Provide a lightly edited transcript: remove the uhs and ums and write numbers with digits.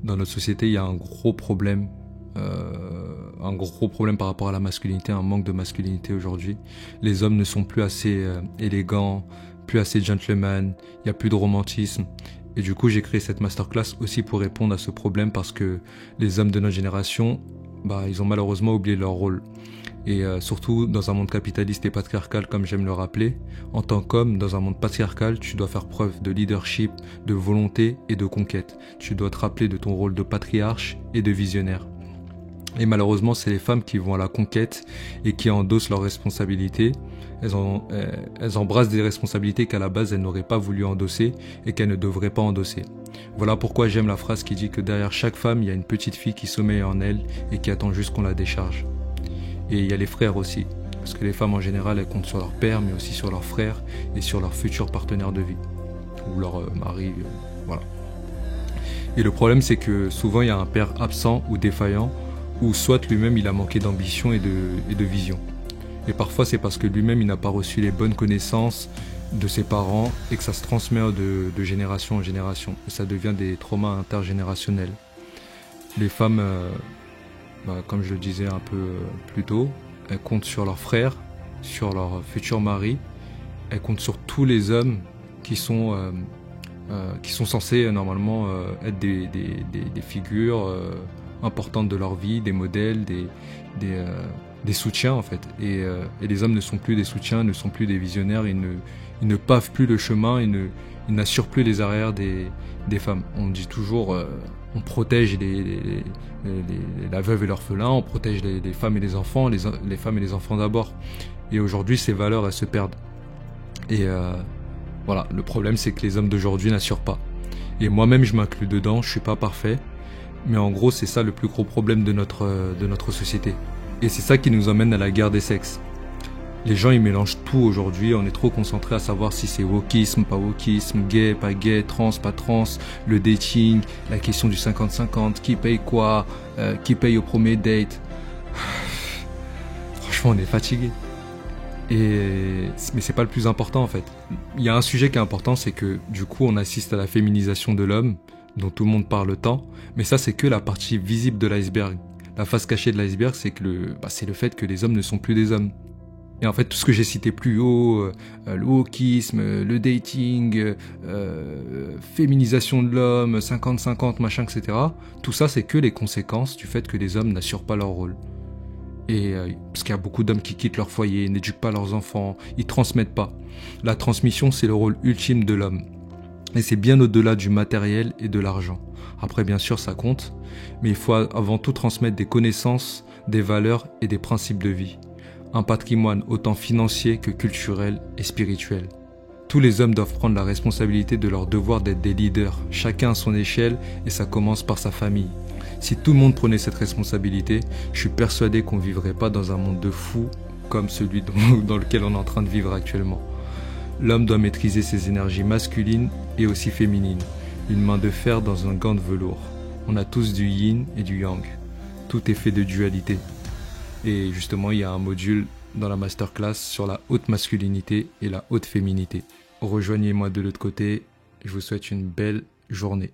dans notre société, il y a un gros problème par rapport à la masculinité, un manque de masculinité aujourd'hui. Les hommes ne sont plus assez élégants, plus assez gentlemen, il n'y a plus de romantisme. Et du coup, j'ai créé cette masterclass aussi pour répondre à ce problème parce que les hommes de notre génération, ils ont malheureusement oublié leur rôle. Et surtout dans un monde capitaliste et patriarcal, comme j'aime le rappeler, en tant qu'homme, dans un monde patriarcal, tu dois faire preuve de leadership, de volonté et de conquête. Tu dois te rappeler de ton rôle de patriarche et de visionnaire. Et malheureusement, c'est les femmes qui vont à la conquête et qui endossent leurs responsabilités. Elles embrassent des responsabilités qu'à la base, elles n'auraient pas voulu endosser et qu'elles ne devraient pas endosser. Voilà pourquoi j'aime la phrase qui dit que derrière chaque femme, il y a une petite fille qui sommeille en elle et qui attend juste qu'on la décharge. Et il y a les frères aussi, parce que les femmes en général, elles comptent sur leur père, mais aussi sur leurs frères et sur leurs futurs partenaires de vie, ou leur mari, voilà. Et le problème, c'est que souvent, il y a un père absent ou défaillant, ou soit lui-même, il a manqué d'ambition et de vision. Et parfois, c'est parce que lui-même, il n'a pas reçu les bonnes connaissances de ses parents et que ça se transmet de génération en génération. Et ça devient des traumas intergénérationnels. Les femmes... comme je le disais un peu plus tôt, elles comptent sur leurs frères, sur leurs futurs maris, elles comptent sur tous les hommes qui sont censés normalement être des figures importantes de leur vie, des modèles, des soutiens en fait. Et les hommes ne sont plus des soutiens, ne sont plus des visionnaires, ils ne pavent plus le chemin, ils n'assurent plus les arrières des femmes. On dit toujours... on protège la veuve et l'orphelin, on protège les femmes et les enfants, les femmes et les enfants d'abord. Et aujourd'hui, ces valeurs, elles se perdent. Et voilà, le problème, c'est que les hommes d'aujourd'hui n'assurent pas. Et moi-même, je m'inclus dedans, je suis pas parfait. Mais en gros, c'est ça le plus gros problème de notre société. Et c'est ça qui nous emmène à la guerre des sexes. Les gens, ils mélangent tout aujourd'hui, on est trop concentré à savoir si c'est wokisme, pas wokisme, gay, pas gay, trans, pas trans, le dating, la question du 50-50, qui paye quoi, qui paye au premier date. Franchement, on est fatigué. Mais c'est pas le plus important en fait. Il y a un sujet qui est important, c'est que du coup, on assiste à la féminisation de l'homme, dont tout le monde parle tant, mais ça, c'est que la partie visible de l'iceberg. La face cachée de l'iceberg, c'est le fait que les hommes ne sont plus des hommes. Et en fait, tout ce que j'ai cité plus haut, le wokisme, le dating, féminisation de l'homme, 50-50, machin, etc. Tout ça, c'est que les conséquences du fait que les hommes n'assurent pas leur rôle. Et parce qu'il y a beaucoup d'hommes qui quittent leur foyer, n'éduquent pas leurs enfants, ils transmettent pas. La transmission, c'est le rôle ultime de l'homme. Et c'est bien au-delà du matériel et de l'argent. Après, bien sûr, ça compte, mais il faut avant tout transmettre des connaissances, des valeurs et des principes de vie. Un patrimoine autant financier que culturel et spirituel. Tous les hommes doivent prendre la responsabilité de leur devoir d'être des leaders, chacun à son échelle, et ça commence par sa famille. Si tout le monde prenait cette responsabilité, je suis persuadé qu'on ne vivrait pas dans un monde de fous comme celui dans lequel on est en train de vivre actuellement. L'homme doit maîtriser ses énergies masculines et aussi féminines. Une main de fer dans un gant de velours. On a tous du yin et du yang. Tout est fait de dualité. Et justement, il y a un module dans la masterclass sur la haute masculinité et la haute féminité. Rejoignez-moi de l'autre côté. Je vous souhaite une belle journée.